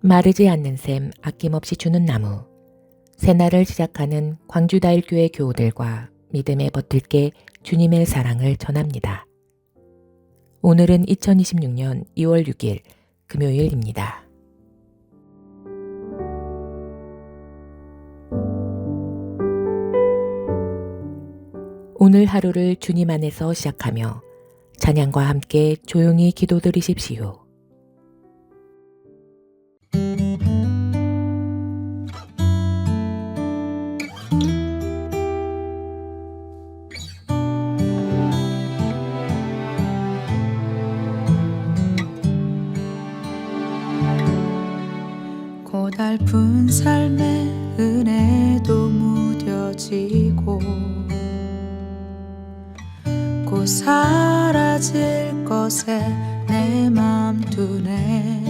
마르지 않는 샘 아낌없이 주는 나무. 새날을 시작하는 광주다일교회 교우들과 믿음에 버틸게 주님의 사랑을 전합니다. 오늘은 2026년 2월 6일 금요일입니다. 오늘 하루를 주님 안에서 시작하며 찬양과 함께 조용히 기도드리십시오. 고달픈 삶의 은혜도 무뎌지고 곧 사라질 것에 내 맘 두네.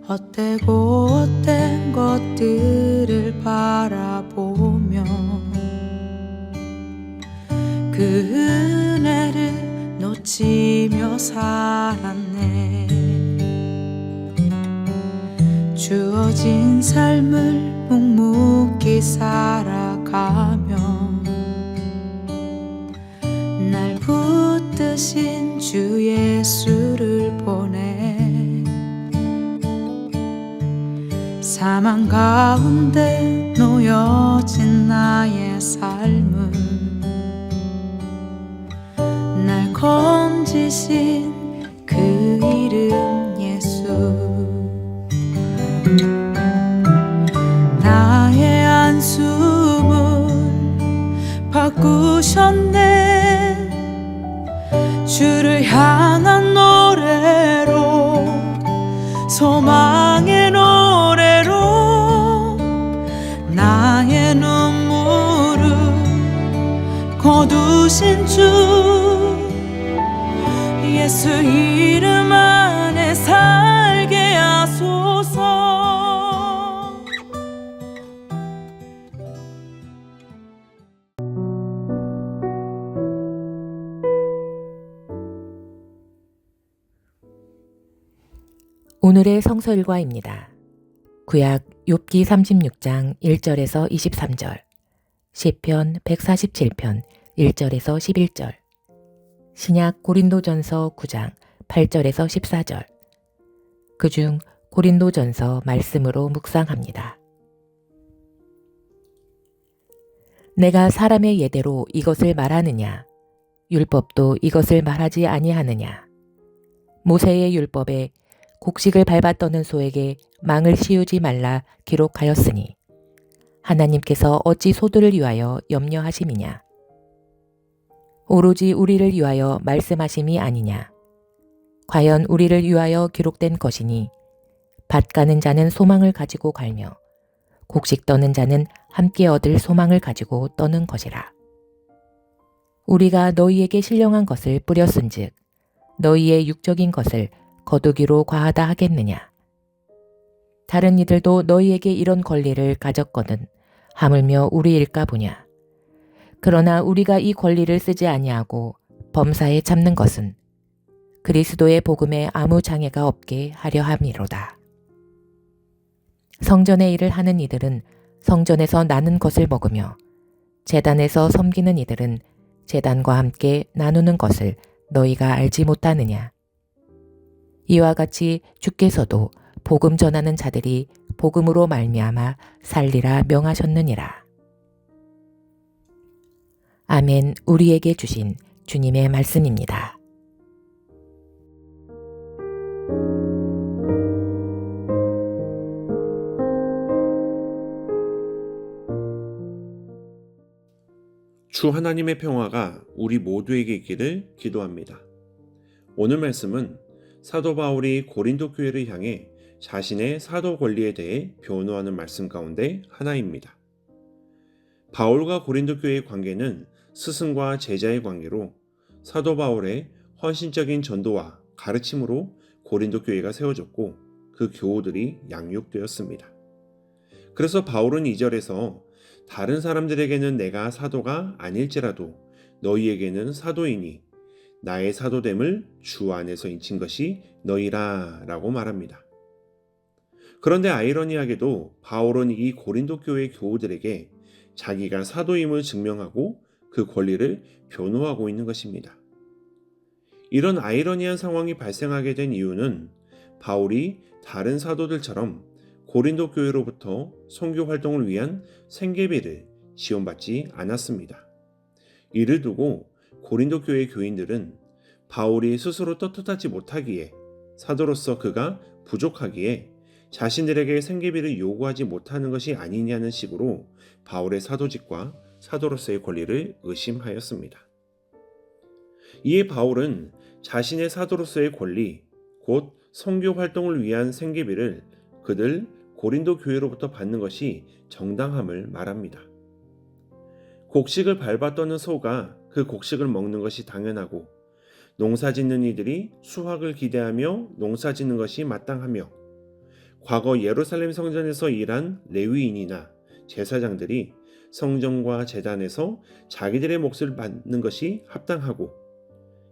헛되고 헛된 것들을 바라보며 그 은혜를 놓치며 살았네. 주어진 삶을 묵묵히 살아가며 날 붙드신 주 예수를 보내. 사망 가운데 놓여진 나의 삶은 날 건지신 그 이름 예수. 나의 한숨을 바꾸셨네. 주를 향한 노래로, 소망의 노래로 나의 눈물을 거두신 주 예수 이름 안에 살게 하소서. 오늘의 성서일과입니다. 구약 욥기 36장 1절에서 23절, 시편 147편 1절에서 11절, 신약 고린도전서 9장 8절에서 14절, 그중 고린도전서 말씀으로 묵상합니다. 내가 사람의 예대로 이것을 말하느냐? 율법도 이것을 말하지 아니하느냐? 모세의 율법에 곡식을 밟아 떠는 소에게 망을 씌우지 말라 기록하였으니 하나님께서 어찌 소들을 위하여 염려하심이냐? 오로지 우리를 위하여 말씀하심이 아니냐? 과연 우리를 위하여 기록된 것이니 밭 가는 자는 소망을 가지고 갈며 곡식 떠는 자는 함께 얻을 소망을 가지고 떠는 것이라. 우리가 너희에게 신령한 것을 뿌렸은즉 너희의 육적인 것을 거두기로 과하다 하겠느냐? 다른 이들도 너희에게 이런 권리를 가졌거든 하물며 우리일까 보냐? 그러나 우리가 이 권리를 쓰지 아니하고 범사에 참는 것은 그리스도의 복음에 아무 장애가 없게 하려 함이로다. 성전의 일을 하는 이들은 성전에서 나는 것을 먹으며 제단에서 섬기는 이들은 제단과 함께 나누는 것을 너희가 알지 못하느냐? 이와 같이 주께서도 복음 전하는 자들이 복음으로 말미암아 살리라 명하셨느니라. 아멘. 우리에게 주신 주님의 말씀입니다. 주 하나님의 평화가 우리 모두에게 있기를 기도합니다. 오늘 말씀은 사도 바울이 고린도 교회를 향해 자신의 사도 권리에 대해 변호하는 말씀 가운데 하나입니다. 바울과 고린도 교회의 관계는 스승과 제자의 관계로 사도 바울의 헌신적인 전도와 가르침으로 고린도 교회가 세워졌고 그 교우들이 양육되었습니다. 그래서 바울은 2절에서 다른 사람들에게는 내가 사도가 아닐지라도 너희에게는 사도이니 나의 사도됨을 주 안에서 인친 것이 너희라 라고 말합니다. 그런데 아이러니하게도 바울은 이 고린도 교회 교우들에게 자기가 사도임을 증명하고 그 권리를 변호하고 있는 것입니다. 이런 아이러니한 상황이 발생하게 된 이유는 바울이 다른 사도들처럼 고린도 교회로부터 선교 활동을 위한 생계비를 지원받지 않았습니다. 이를 두고 고린도 교회 교인들은 바울이 스스로 떳떳하지 못하기에, 사도로서 그가 부족하기에 자신들에게 생계비를 요구하지 못하는 것이 아니냐는 식으로 바울의 사도직과 사도로서의 권리를 의심하였습니다. 이에 바울은 자신의 사도로서의 권리, 곧 선교 활동을 위한 생계비를 그들 고린도 교회로부터 받는 것이 정당함을 말합니다. 곡식을 밟아 떠는 소가 그 곡식을 먹는 것이 당연하고, 농사 짓는 이들이 수확을 기대하며 농사 짓는 것이 마땅하며, 과거 예루살렘 성전에서 일한 레위인이나 제사장들이 성전과 제단에서 자기들의 몫을 받는 것이 합당하고,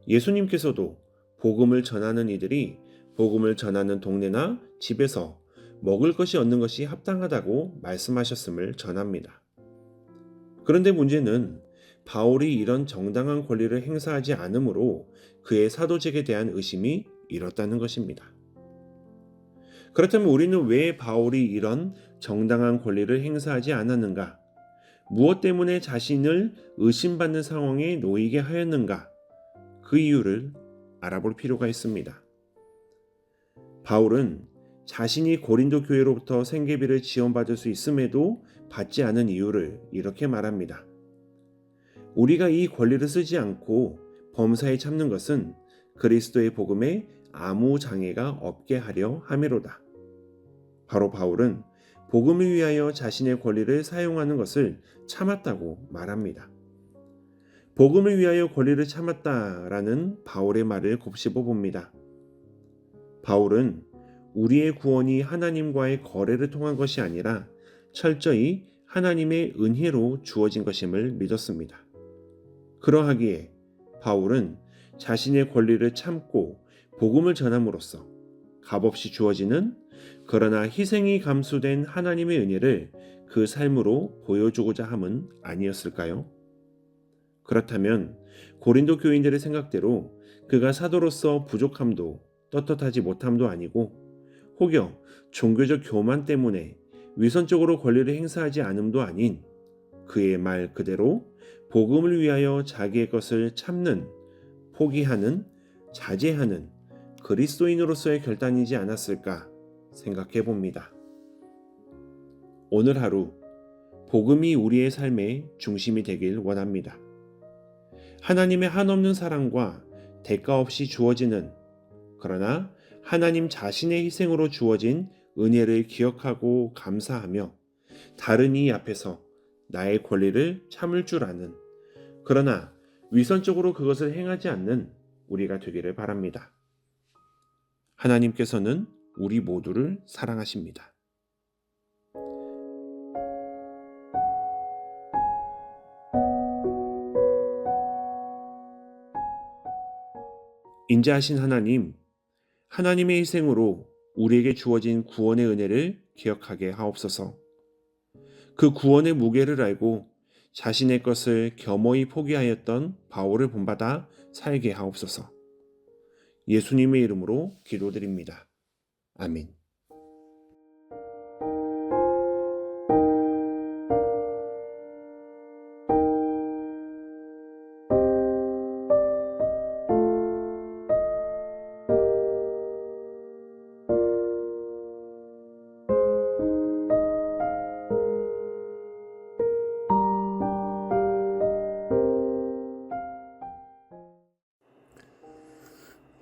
예수님께서도 복음을 전하는 이들이 복음을 전하는 동네나 집에서 먹을 것이 얻는 것이 합당하다고 말씀하셨음을 전합니다. 그런데 문제는 바울이 이런 정당한 권리를 행사하지 않으므로 그의 사도직에 대한 의심이 일었다는 것입니다. 그렇다면 우리는 왜 바울이 이런 정당한 권리를 행사하지 않았는가? 무엇 때문에 자신을 의심받는 상황에 놓이게 하였는가? 그 이유를 알아볼 필요가 있습니다. 바울은 자신이 고린도 교회로부터 생계비를 지원받을 수 있음에도 받지 않은 이유를 이렇게 말합니다. 우리가 이 권리를 쓰지 않고 범사에 참는 것은 그리스도의 복음에 아무 장애가 없게 하려 함이로다. 바로 바울은 복음을 위하여 자신의 권리를 사용하는 것을 참았다고 말합니다. 복음을 위하여 권리를 참았다라는 바울의 말을 곱씹어 봅니다. 바울은 우리의 구원이 하나님과의 거래를 통한 것이 아니라 철저히 하나님의 은혜로 주어진 것임을 믿었습니다. 그러하기에 바울은 자신의 권리를 참고 복음을 전함으로써 값없이 주어지는, 그러나 희생이 감수된 하나님의 은혜를 그 삶으로 보여주고자 함은 아니었을까요? 그렇다면 고린도 교인들의 생각대로 그가 사도로서 부족함도 떳떳하지 못함도 아니고, 혹여 종교적 교만 때문에 위선적으로 권리를 행사하지 않음도 아닌 그의 말 그대로 복음을 위하여 자기의 것을 참는, 포기하는, 자제하는 그리스도인으로서의 결단이지 않았을까 생각해 봅니다. 오늘 하루 복음이 우리의 삶의 중심이 되길 원합니다. 하나님의 한없는 사랑과 대가 없이 주어지는, 그러나 하나님 자신의 희생으로 주어진 은혜를 기억하고 감사하며 다른 이 앞에서 나의 권리를 참을 줄 아는, 그러나 위선적으로 그것을 행하지 않는 우리가 되기를 바랍니다. 하나님께서는 우리 모두를 사랑하십니다. 인자하신 하나님, 하나님의 희생으로 우리에게 주어진 구원의 은혜를 기억하게 하옵소서. 그 구원의 무게를 알고 자신의 것을 겸허히 포기하였던 바울을 본받아 살게 하옵소서. 예수님의 이름으로 기도드립니다. 아멘.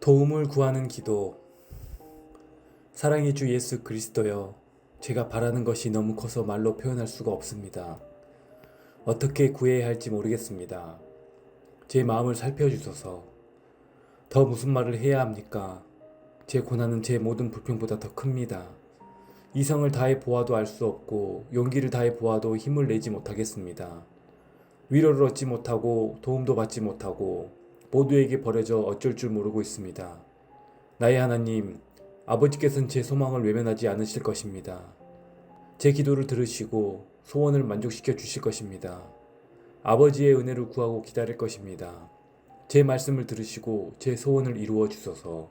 도움을 구하는 기도. 사랑의 주 예수 그리스도여, 제가 바라는 것이 너무 커서 말로 표현할 수가 없습니다. 어떻게 구해야 할지 모르겠습니다. 제 마음을 살펴주소서. 더 무슨 말을 해야 합니까? 제 고난은 제 모든 불평보다 더 큽니다. 이성을 다해 보아도 알 수 없고 용기를 다해 보아도 힘을 내지 못하겠습니다. 위로를 얻지 못하고 도움도 받지 못하고 모두에게 버려져 어쩔 줄 모르고 있습니다. 나의 하나님, 아버지께서는 제 소망을 외면하지 않으실 것입니다. 제 기도를 들으시고 소원을 만족시켜 주실 것입니다. 아버지의 은혜를 구하고 기다릴 것입니다. 제 말씀을 들으시고 제 소원을 이루어 주소서.